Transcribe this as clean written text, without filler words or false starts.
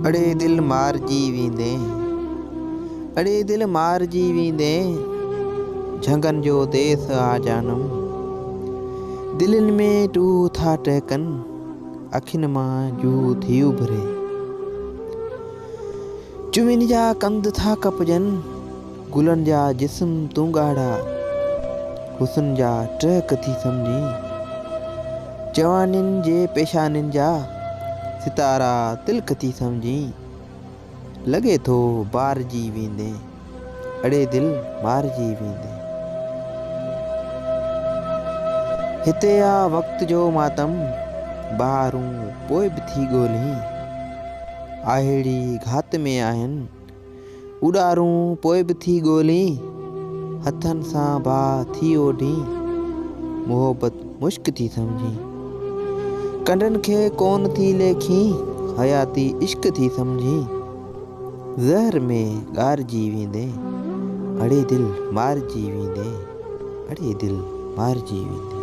अड़े दिल मार जीवींदे, अड़े दिल मार जीवींदे, झंगन जो देस आ जानम। दिलिन में टू था टहकन, अखिन मां जू थी उभरे। चुमिन जा कंद था कपजन, गुलन जा जिस्म तू गाढ़ा। हुसन जा ट्रक थी समझी, जवानिन जे पेशानिन जा सितारा तिलक थी समझी। लगे थो बार जीवींदे, अड़े दिल मार जीवींदे। हिते आ वक्त जो मातम, बहारूं पोइ भी थी ॻोल्ही। आहेड़ी घात में आहिन, उॾारूं पोइ भी थी ॻोल्ही। हथन सां बाह थी ओढ़ी, मोहब्बत मुश्क थी समझी। कंडन खे कोन थी लेखी, हयाती इश्क थी समझी। ज़हर में गार जीवींदे, अड़े दिल मार जीवींदे, अड़े दिल मार जीवींदे।